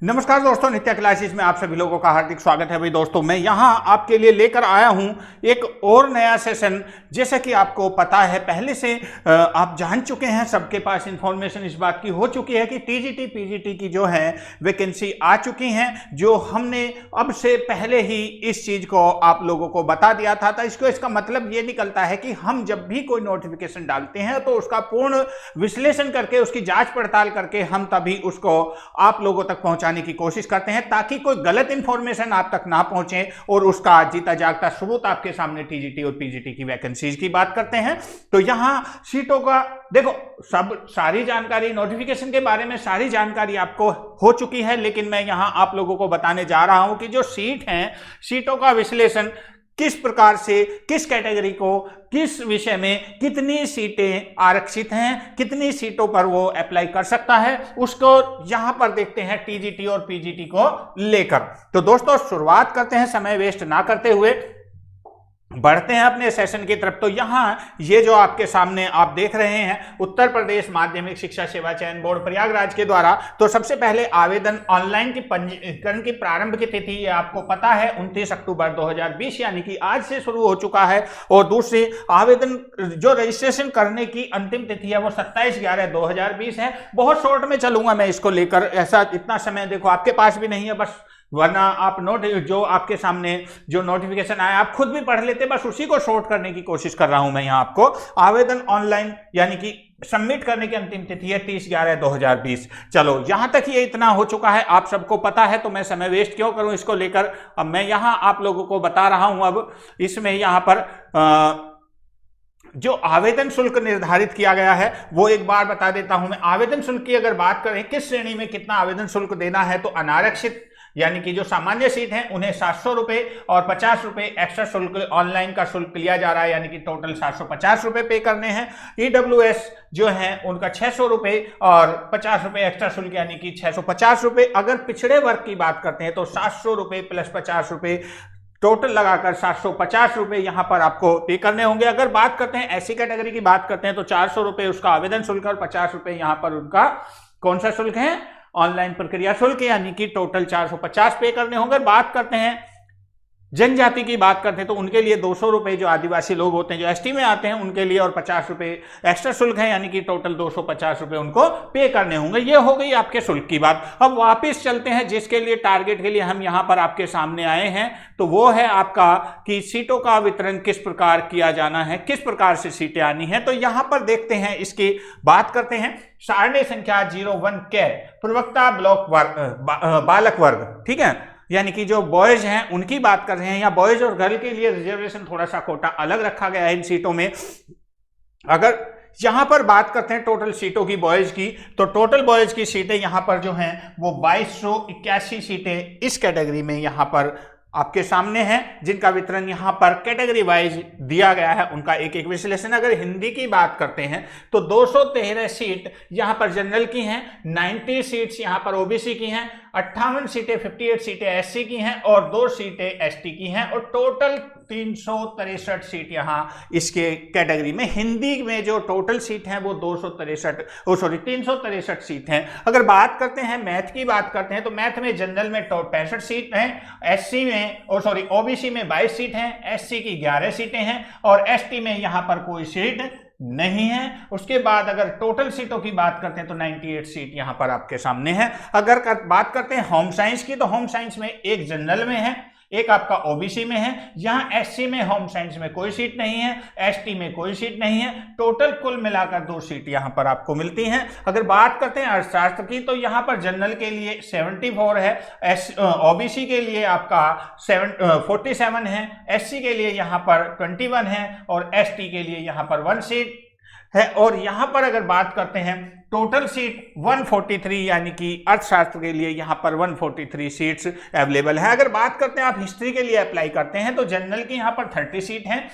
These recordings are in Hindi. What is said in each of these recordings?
नमस्कार दोस्तों, नित्या क्लासेस में आप सभी लोगों का हार्दिक स्वागत है। भाई दोस्तों, मैं यहाँ आपके लिए लेकर आया हूँ एक और नया सेशन। जैसा कि आपको पता है, पहले से आप जान चुके हैं, सबके पास इंफॉर्मेशन इस बात की हो चुकी है कि टीजीटी पीजीटी की जो है वैकेंसी आ चुकी हैं, जो हमने अब से पहले ही इस चीज़ को आप लोगों को बता दिया था। इसका मतलब ये निकलता है कि हम जब भी कोई नोटिफिकेशन डालते हैं तो उसका पूर्ण विश्लेषण करके, उसकी जाँच पड़ताल करके हम तभी उसको आप लोगों तक पहुँचाने की कोशिश करते हैं, ताकि कोई गलत इंफॉर्मेशन आप तक ना पहुंचे और उसका जीता जागता सबूत आपके सामने टीजीटी और पीजीटी की वैकेंसीज की बात करते हैं। तो यहां सीटों का देखो, सारी जानकारी नोटिफिकेशन के बारे में सारी जानकारी आपको हो चुकी है, लेकिन मैं यहां आप लोगों को बताने जा रहा हूं कि जो सीट हैं, सीटों का विश्लेषण किस प्रकार से, किस कैटेगरी को, किस विषय में कितनी सीटें आरक्षित हैं, कितनी सीटों पर वो अप्लाई कर सकता है, उसको यहां पर देखते हैं टीजीटी और पीजीटी को लेकर। तो दोस्तों, शुरुआत करते हैं समय वेस्ट ना करते हुए, बढ़ते हैं अपने सेशन की तरफ। तो यहाँ ये जो आपके सामने आप देख रहे हैं, उत्तर प्रदेश माध्यमिक शिक्षा सेवा चयन बोर्ड प्रयागराज के द्वारा, तो सबसे पहले आवेदन ऑनलाइन की पंजीकरण की प्रारंभ की तिथि ये आपको पता है 29 अक्टूबर 2020 यानी कि आज से शुरू हो चुका है। और दूसरी आवेदन जो रजिस्ट्रेशन करने की अंतिम तिथि है वो 27/11/2020 है। बहुत शॉर्ट में चलूंगा मैं इसको लेकर, ऐसा इतना समय देखो आपके पास भी नहीं है, बस वरना आप जो आपके सामने जो नोटिफिकेशन आया आप खुद भी पढ़ लेते, बस उसी को शॉर्ट करने की कोशिश कर रहा हूं मैं यहां आपको। आवेदन ऑनलाइन यानी कि सबमिट करने की अंतिम तिथि है 30/11/2020। चलो, यहां तक ये इतना हो चुका है, आप सबको पता है, तो मैं समय वेस्ट क्यों करूं इसको लेकर। अब मैं यहां आप लोगों को बता रहा हूं। अब इसमें यहां पर जो आवेदन शुल्क निर्धारित किया गया है वो एक बार बता देता हूं मैं। आवेदन शुल्क की अगर बात करें, किस श्रेणी में कितना आवेदन शुल्क देना है, तो अनारक्षित यानी कि जो सामान्य सीट है उन्हें 700 रुपए और 50 रुपए एक्स्ट्रा शुल्क ऑनलाइन का शुल्क लिया जा रहा है, यानी कि टोटल 750 रुपए पे करने हैं। ईडब्ल्यूएस जो है उनका 600 रुपए और 50 रुपए एक्स्ट्रा शुल्क यानी कि 650 रुपए। अगर पिछड़े वर्ग की बात करते हैं तो 700 रुपए प्लस 50 रुपए, टोटल लगाकर 750 रुपए यहां पर आपको पे करने होंगे। अगर बात करते हैं ऐसी कैटेगरी की बात करते हैं तो 400 रुपए उसका आवेदन शुल्क और 50 रुपए यहां पर उनका कौन सा शुल्क है, ऑनलाइन प्रक्रिया शुल्क, यानी कि टोटल 450 पे करने होंगे। बात करते हैं जनजाति की बात करते हैं तो उनके लिए 200 रुपए, जो आदिवासी लोग होते हैं जो एसटी में आते हैं उनके लिए, और 50 रुपए एक्स्ट्रा शुल्क है, यानी कि टोटल 250 रुपए उनको पे करने होंगे। ये हो गई आपके शुल्क की बात। अब वापस चलते हैं जिसके लिए टारगेट के लिए हम यहां पर आपके सामने आए हैं, तो वो है आपका कि सीटों का वितरण किस प्रकार किया जाना है, किस प्रकार से सीटें आनी है। तो यहां पर देखते हैं, इसकी बात करते हैं। सारणी संख्या 01 के प्रवक्ता ब्लॉक बालक वर्ग, ठीक है, यानी कि जो बॉयज हैं उनकी बात कर रहे हैं। या बॉयज और गर्ल के लिए रिजर्वेशन थोड़ा सा कोटा अलग रखा गया है इन सीटों में। अगर यहां पर बात करते हैं टोटल सीटों की बॉयज की, तो टोटल बॉयज की सीटें यहां पर जो हैं वो 2281 सीटें इस कैटेगरी में यहां पर आपके सामने हैं, जिनका वितरण यहां पर कैटेगरी वाइज दिया गया है, उनका एक एक विश्लेषण। अगर हिंदी की बात करते हैं तो 213 सीट यहां पर जनरल की हैं, 90 सीट्स यहां पर ओबीसी की हैं, 58 सीटें 58 सीटें एससी की हैं और 2 सीटें एसटी की हैं, और टोटल 363 सीट यहां इसके कैटेगरी में। हिंदी में जो टोटल सीट हैं वो 363 सीट हैं। अगर बात करते हैं मैथ की बात करते हैं तो मैथ में जनरल में 65 सीट हैं, एससी में ओबीसी में 22 सीट हैं, एससी की 11 सीटें हैं और एसटी में यहां पर कोई सीट नहीं है। उसके बाद अगर टोटल सीटों की बात करते हैं तो 98 सीट यहां पर आपके सामने है। अगर बात करते हैं होम साइंस की, तो होम साइंस में एक जनरल में है, एक आपका ओबीसी में है। यहां एससी में होम साइंस में कोई सीट नहीं है, एसटी में कोई सीट नहीं है। टोटल कुल मिलाकर 2 सीट यहां पर आपको मिलती हैं। अगर बात करते हैं अर्थशास्त्र की, तो यहां पर जनरल के लिए 74 है, ओबीसी के लिए आपका 47 है, एससी के लिए यहां पर 21 है और एसटी के लिए यहां पर 1 सीट है। और यहां पर अगर बात करते हैं टोटल सीट 143, यानी कि अर्थशास्त्र के लिए यहां पर 143 सीट्स अवेलेबल है। अगर बात करते हैं आप हिस्ट्री के लिए अप्लाई करते हैं तो जनरल की यहां पर 30 सीट है,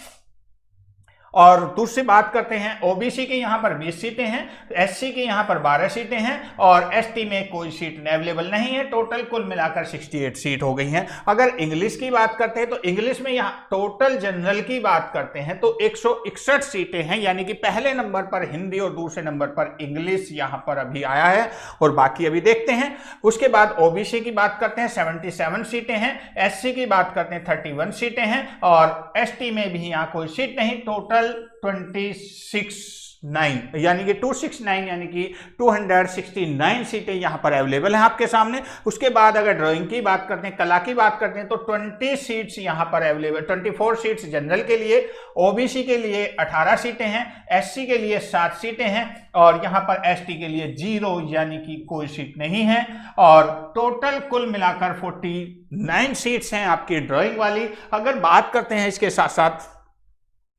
और दूसरी बात करते हैं ओबीसी की यहाँ पर 20 सीटें हैं, एससी की यहाँ पर 12 सीटें हैं और एसटी में कोई सीट अवेलेबल नहीं है। टोटल कुल मिलाकर 68 सीट हो गई हैं। अगर इंग्लिश की बात करते हैं तो इंग्लिश में यहाँ टोटल जनरल की बात करते हैं तो 161 सीटें हैं, यानी कि पहले नंबर पर हिंदी और दूसरे नंबर पर इंग्लिश यहाँ पर अभी आया है और बाकी अभी देखते हैं। उसके बाद ओबीसी की बात करते हैं 77 सीटें हैं, एससी की बात करते हैं 31 सीटें हैं और एसटी में भी यहाँ कोई सीट नहीं। टोटल 269 यानी कि 269 यानी कि 269 सीटें यहां पर अवेलेबल हैं आपके सामने। उसके बाद अगर ड्राइंग की बात करते हैं, कला की बात करते हैं तो 20 सीट्स यहां पर अवेलेबल, 24 सीट्स जनरल के लिए, ओबीसी के लिए 18 सीटें हैं, एससी के लिए 7 सीटें हैं और यहां पर एसटी के लिए 0 यानी कि कोई सीट नहीं है। और टोटल कुल मिलाकर 49 सीट्स हैं आपकी ड्राइंग वाली। अगर बात करते हैं इसके साथ साथ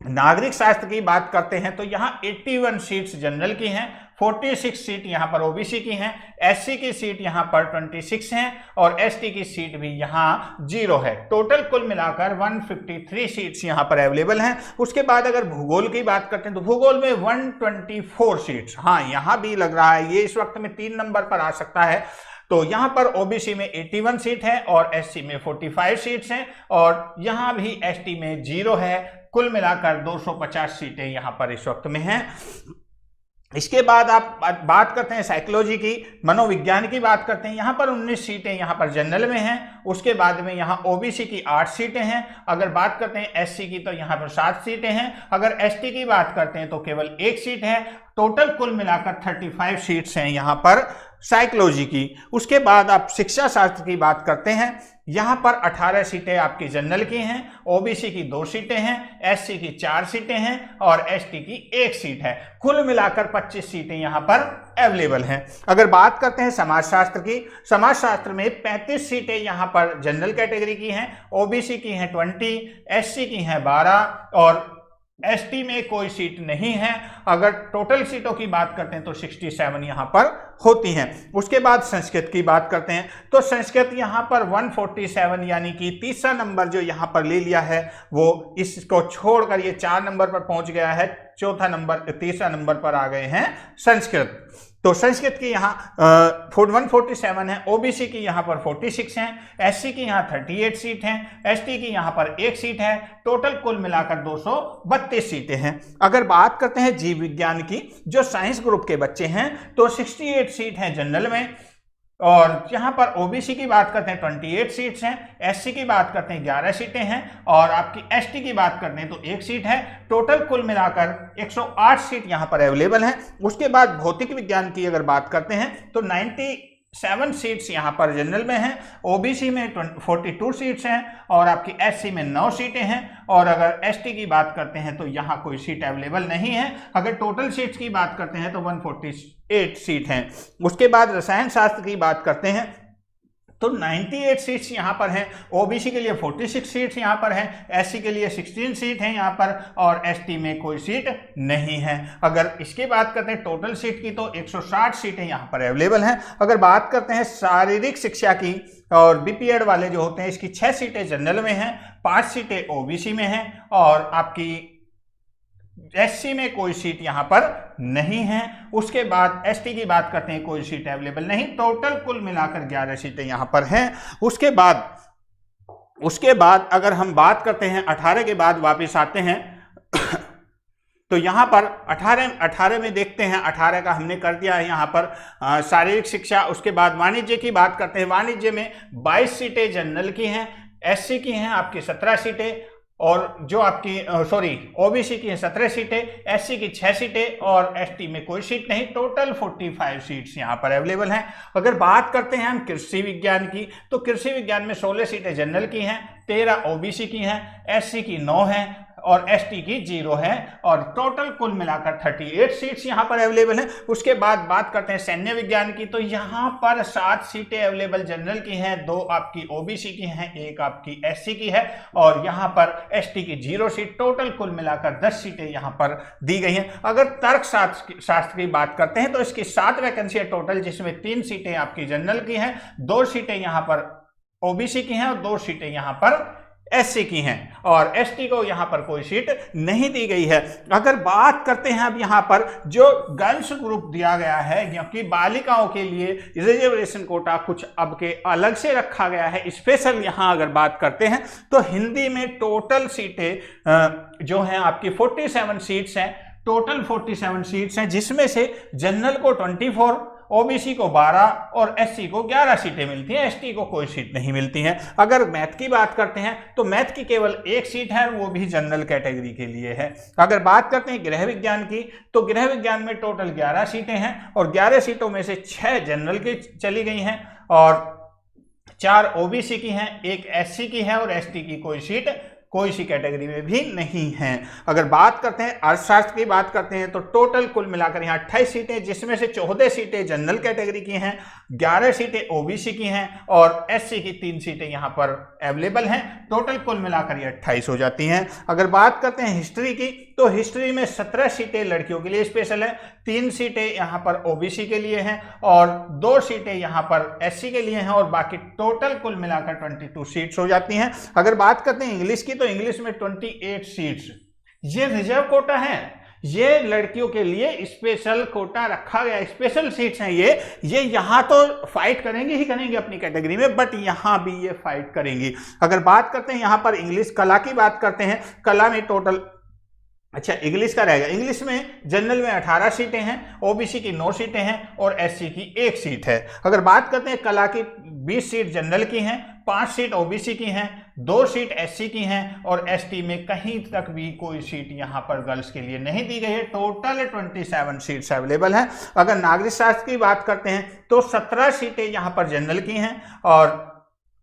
नागरिक शास्त्र की बात करते हैं तो यहां 81 सीट्स जनरल की हैं, 46 सीट यहां पर ओबीसी की हैं, एससी की सीट यहां पर 26 हैं और एसटी की सीट भी यहां 0 है। टोटल कुल मिलाकर 153 सीट्स यहां पर अवेलेबल हैं। उसके बाद अगर भूगोल की बात करते हैं तो भूगोल में 124 सीट्स, हाँ यहां भी लग रहा है ये इस वक्त में 3 नंबर पर आ सकता है। तो यहां पर ओबीसी में 81 सीट है और एससी में 45 सीट्स हैं और यहां भी एसटी में 0 है। कुल मिलाकर 250 सीटें यहां पर इस वक्त में हैं। इसके बाद आप बात करते हैं साइकोलॉजी की, मनोविज्ञान की बात करते हैं, यहां पर 19 सीटें यहां पर जनरल में हैं। उसके बाद में यहां ओबीसी की 8 सीटें हैं। अगर बात करते हैं एससी की तो यहां पर 7 सीटें हैं। अगर एसटी की बात करते हैं तो केवल 1 सीट है। टोटल कुल मिलाकर 35 सीट्स हैं यहां पर साइकोलॉजी की। उसके बाद आप शिक्षा शास्त्र की बात करते हैं, यहां पर 18 सीटें आपकी जनरल की हैं, ओबीसी की 2 सीटें हैं, एससी की 4 सीटें हैं और एसटी की 1 सीट है। कुल मिलाकर 25 सीटें यहां पर अवेलेबल हैं। अगर बात करते हैं समाजशास्त्र की, समाजशास्त्र में 35 सीटें यहां पर जनरल कैटेगरी की हैं, ओबीसी की हैं 20, एससी की हैं 12 और एसटी में कोई सीट नहीं है। अगर टोटल सीटों की बात करते हैं तो 67 यहां पर होती हैं। उसके बाद संस्कृत की बात करते हैं तो संस्कृत यहां पर 147 यानी कि तीसरा नंबर जो यहां पर ले लिया है वो इसको छोड़कर ये 4 नंबर पर पहुंच गया है, चौथा नंबर, तीसरा नंबर पर आ गए हैं संस्कृत। तो संस्कृत की यहाँ 147 है, ओबीसी की यहाँ पर 46 हैं, एससी की यहाँ 38 सीट हैं, एसटी की यहाँ पर 1 सीट है। टोटल कुल मिलाकर 232 सीटें हैं। अगर बात करते हैं जीव विज्ञान की, जो साइंस ग्रुप के बच्चे हैं तो 68 सीट हैं जनरल में और यहां पर ओबीसी की बात करते हैं 28 सीट्स हैं, एससी की बात करते हैं 11 सीटें हैं और आपकी एसटी की बात करते हैं तो 1 सीट है। टोटल कुल मिलाकर 108 सीट यहां पर अवेलेबल हैं। उसके बाद भौतिक विज्ञान की अगर बात करते हैं तो 97 सीट्स यहां पर जनरल में हैं, ओबीसी में 42 सीट्स हैं और आपकी एससी में 9 सीटें हैं और अगर एसटी की बात करते हैं तो यहां कोई सीट अवेलेबल नहीं है। अगर टोटल सीट्स की बात करते हैं तो 148 सीट हैं। उसके बाद रसायन शास्त्र की बात करते हैं तो 98 सीट्स यहां पर हैं, ओबीसी के लिए 46 सीट्स यहां पर हैं, एससी के लिए 16 सीट हैं यहां पर और एसटी में कोई सीट नहीं है। अगर इसकी बात करते हैं टोटल सीट की तो 160 सीटें यहां पर अवेलेबल हैं। अगर बात करते हैं शारीरिक शिक्षा की और बीपीएड वाले जो होते हैं, इसकी 6 सीटें जनरल में हैं, 5 सीटें ओबीसी में हैं और आपकी एससी में कोई सीट यहां पर नहीं है। उसके बाद एसटी की बात करते हैं, कोई सीट अवेलेबल नहीं। टोटल कुल मिलाकर 11 सीटें यहां पर हैं। उसके बाद अगर हम बात करते हैं 18 के बाद वापस आते हैं तो यहां पर 18 में देखते हैं, 18 का हमने कर दिया है यहां पर शारीरिक शिक्षा। उसके बाद वाणिज्य की बात करते हैं, वाणिज्य में 22 सीटें जनरल की हैं, एससी की हैं आपकी 17 सीटें और जो आपकी ओबीसी की 17 सीटें, एससी की 6 सीटें और एसटी में कोई सीट नहीं। टोटल 45 सीट्स यहां पर अवेलेबल हैं। अगर बात करते हैं हम कृषि विज्ञान की तो कृषि विज्ञान में 16 सीटें जनरल की हैं, 13 ओबीसी की हैं, एससी की 9 हैं और एसटी की 0 है और टोटल कुल मिलाकर 38 सीट्स यहां पर अवेलेबल हैं। उसके बाद बात करते हैं सैन्य विज्ञान की तो यहां पर 7 सीटें अवेलेबल जनरल की हैं, 2 आपकी ओबीसी की हैं, 1 आपकी एससी की है और यहां पर एसटी की 0 सीट। टोटल कुल मिलाकर 10 सीटें यहां पर दी गई हैं। अगर तर्क शास्त्र की बात करते हैं तो इसकी 7 वैकेंसी है टोटल, जिसमें 3 सीटें आपकी जनरल की हैं, 2 सीटें यहां पर ओबीसी की हैं और 2 सीटें यहां पर एससी की हैं और एसटी को यहां पर कोई सीट नहीं दी गई है। अगर बात करते हैं अब यहां पर जो गर्ल्स ग्रुप दिया गया है, क्योंकि बालिकाओं के लिए रिजर्वेशन कोटा कुछ अब के अलग से रखा गया है स्पेशल। यहां अगर बात करते हैं तो हिंदी में टोटल सीटें जो हैं आपकी 47 सीट्स हैं, टोटल 47 सीट्स हैं, जिसमें से जनरल को 24, ओबीसी को 12 और एससी को 11 सीटें मिलती हैं, एसटी को कोई सीट नहीं मिलती हैं। अगर मैथ की बात करते हैं तो मैथ की केवल एक सीट है, वो भी जनरल कैटेगरी के लिए है। अगर बात करते हैं गृह विज्ञान की तो गृह विज्ञान में टोटल 11 सीटें हैं और 11 सीटों में से 6 जनरल की चली गई हैं और 4 ओबीसी की हैं, 1 एससी की है और एसटी की कोई सी कैटेगरी में भी नहीं है। अगर बात करते हैं अर्थशास्त्र की बात करते हैं तो टोटल कुल मिलाकर यहाँ 28 सीटें, जिसमें से 14 सीटें जनरल कैटेगरी की हैं, 11 सीटें ओबीसी की हैं और एससी की 3 सीटें यहाँ पर अवेलेबल हैं। टोटल कुल मिलाकर ये 28 हो जाती हैं। अगर बात करते हैं हिस्ट्री की तो हिस्ट्री में 17 सीटें लड़कियों के लिए स्पेशल है, 3 सीटें यहाँ पर ओबीसी के लिए हैं और 2 सीटें यहाँ पर एससी के लिए हैं और बाकी टोटल कुल मिलाकर 22 सीट्स हो जाती हैं। अगर बात करते हैं इंग्लिश की तो इंग्लिश में 28 सीट्स ये रिजर्व कोटा है, ये लड़कियों के लिए स्पेशल कोटा रखा गया, स्पेशल सीट्स हैं ये यहां तो फाइट करेंगे ही करेंगे अपनी कैटेगरी में, बट यहां भी ये फाइट करेंगी। अगर बात करते हैं यहां पर इंग्लिश कला की बात करते हैं, कला में टोटल इंग्लिश का रहेगा। इंग्लिश में जनरल में 18 सीटें हैं, ओबीसी की 9 सीटें हैं और एससी की 1 सीट है। अगर बात करते हैं कला की 20 सीट जनरल की हैं, 5 सीट ओबीसी की हैं, 2 सीट एससी की हैं और एसटी में कहीं तक भी कोई सीट यहां पर गर्ल्स के लिए नहीं दी गई है। टोटल 27 सीट्स अवेलेबल हैं। अगर नागरिक शास्त्र की बात करते हैं तो 17 सीटें यहां पर जनरल की हैं और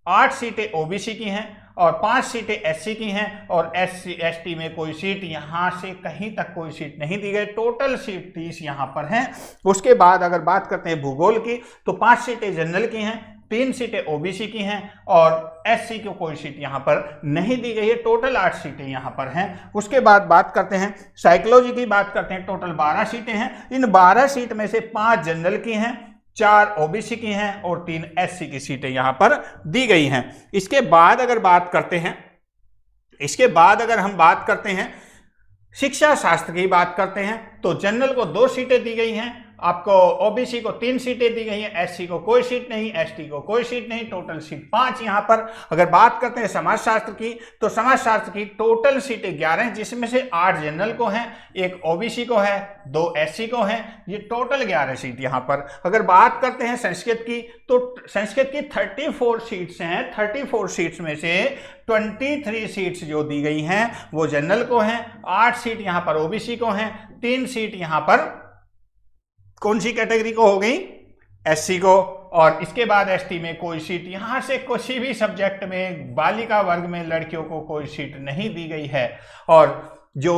8 सीटें ओबीसी की हैं और 5 सीटें एससी की हैं और एससी एसटी में कोई सीट यहां से कहीं तक कोई सीट नहीं दी गई। टोटल सीट 30 यहां पर हैं। उसके बाद अगर बात करते हैं भूगोल की तो 5 सीटें जनरल की हैं, 3 सीटें ओबीसी की हैं और एससी को कोई सीट यहां पर नहीं दी गई है। टोटल 8 सीटें यहां पर हैं। उसके बाद बात करते हैं साइकोलॉजी की बात करते हैं, टोटल 12 सीटें हैं। इन 12 सीट में से 5 जनरल की हैं, 4 ओबीसी की हैं और 3 एससी की सीटें यहां पर दी गई हैं। इसके बाद अगर हम बात करते हैं शिक्षा शास्त्र की बात करते हैं तो जनरल को 2 सीटें दी गई हैं, आपको ओबीसी को 3 सीटें दी गई हैं, एससी को कोई सीट नहीं, एसटी को कोई सीट नहीं, टोटल सीट 5 यहां पर। अगर बात करते हैं समाजशास्त्र की तो समाजशास्त्र की टोटल सीटें 11 हैं, जिसमें से 8 जनरल को हैं, 1 ओबीसी को है, 2 एससी को हैं, ये टोटल 11 सीट यहां पर। अगर बात करते हैं संस्कृत की तो संस्कृत की 34 सीट्स हैं, 34 सीट्स में से 23 सीट्स जो दी गई हैं वो जनरल को हैं, 8 सीट यहां पर ओबीसी को हैं, 3 सीट यहां पर कौन सी कैटेगरी को हो गई, एससी को, और इसके बाद एसटी में कोई सीट यहां से किसी भी सब्जेक्ट में बालिका वर्ग में लड़कियों को कोई सीट नहीं दी गई है। और जो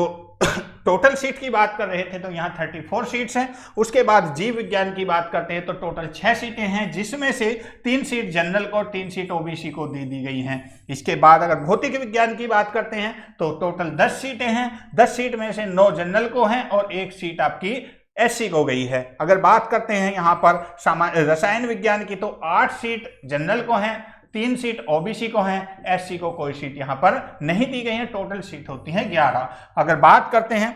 टोटल सीट की बात कर रहे थे तो यहाँ 34 सीट्स हैं। उसके बाद जीव विज्ञान की बात करते हैं तो टोटल 6 सीटें हैं, जिसमें से 3 सीट जनरल को, 3 सीट ओबीसी को दे दी गई हैं। इसके बाद अगर भौतिक विज्ञान की बात करते हैं तो टोटल 10 सीटें हैं, 10 सीट में से 9 जनरल को हैं और 1 सीट आपकी एससी को गई है। अगर बात करते हैं यहाँ पर रसायन विज्ञान की तो 8 सीट जनरल को हैं, 3 सीट ओबीसी को हैं, एससी को कोई सीट यहाँ पर नहीं दी गई है। टोटल सीट होती है 11। अगर बात करते हैं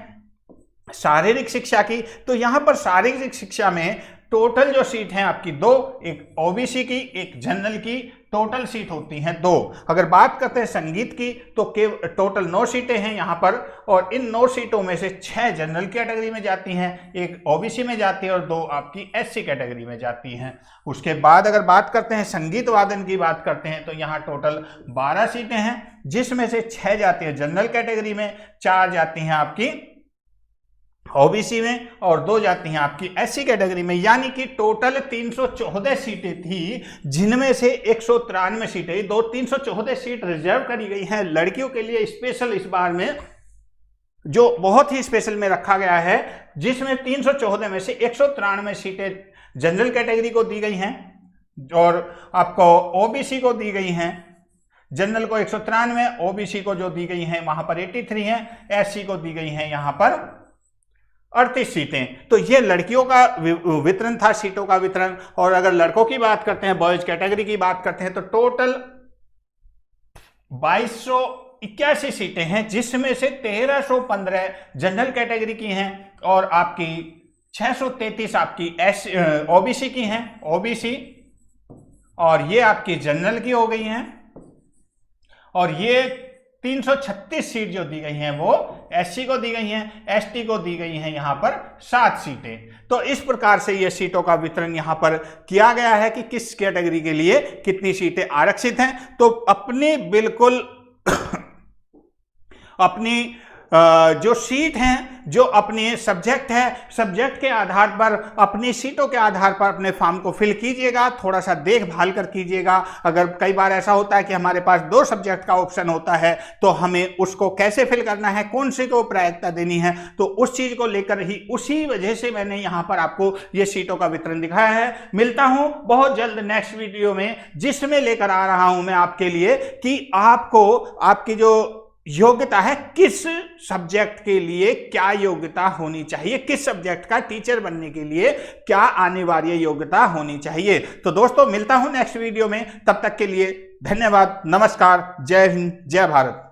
शारीरिक शिक्षा की तो यहाँ पर शारीरिक शिक्षा में टोटल जो सीट हैं आपकी 2, एक ओबीसी की, एक जनरल की, टोटल सीट होती हैं 2। अगर बात करते हैं संगीत की तो टोटल 9 सीटें हैं यहाँ पर और इन 9 सीटों में से 6 जनरल कैटेगरी में जाती हैं, 1 ओबीसी में जाती है और 2 आपकी एससी कैटेगरी में जाती हैं। उसके बाद अगर बात करते हैं संगीत वादन की बात करते हैं तो यहाँ टोटल 12 सीटें हैं, जिसमें से 6 जाती है जनरल कैटेगरी में, 4 जाती हैं आपकी ओबीसी में और 2 जाती हैं आपकी एससी कैटेगरी में। यानी कि टोटल 314 सीटें थी, जिनमें से 193 सीटें, 314 सीट रिजर्व करी गई हैं लड़कियों के लिए स्पेशल, इस बार में जो बहुत ही स्पेशल में रखा गया है, जिसमें 314 में से 193 सीटें जनरल कैटेगरी को दी गई हैं और आपको ओबीसी को दी गई हैं। जनरल को 193, ओबीसी को जो दी गई हैं वहां पर 83 हैं, एससी को दी गई हैं यहां पर 38 सीटें। तो ये लड़कियों का वितरण था, सीटों का वितरण। और अगर लड़कों की बात करते हैं, बॉयज कैटेगरी की बात करते हैं तो टोटल 2281 सीटें हैं, जिसमें से 1315 जनरल कैटेगरी की हैं और आपकी 633 आपकी ओबीसी की हैं, ओबीसी, और ये आपकी जनरल की हो गई हैं, और ये 336 सीट जो दी गई हैं वो एससी को दी गई हैं, एसटी को दी गई हैं यहां पर 7 सीटें। तो इस प्रकार से ये सीटों का वितरण यहां पर किया गया है कि किस कैटेगरी के लिए कितनी सीटें आरक्षित हैं। तो अपनी बिल्कुल अपनी जो सीट हैं, जो अपने सब्जेक्ट है, सब्जेक्ट के आधार पर, अपनी सीटों के आधार पर अपने फॉर्म को फिल कीजिएगा, थोड़ा सा देखभाल कर कीजिएगा। अगर कई बार ऐसा होता है कि हमारे पास 2 सब्जेक्ट का ऑप्शन होता है तो हमें उसको कैसे फिल करना है, कौन से को प्राथमिकता देनी है, तो उस चीज को लेकर ही, उसी वजह से मैंने यहां पर आपको ये सीटों का वितरण दिखाया है। मिलता हूं बहुत जल्द नेक्स्ट वीडियो में, जिसमें लेकर आ रहा हूं मैं आपके लिए कि आपको आपकी जो योग्यता है, किस सब्जेक्ट के लिए क्या योग्यता होनी चाहिए, किस सब्जेक्ट का टीचर बनने के लिए क्या अनिवार्य योग्यता होनी चाहिए। तो दोस्तों मिलता हूं नेक्स्ट वीडियो में, तब तक के लिए धन्यवाद, नमस्कार, जय हिंद, जय भारत।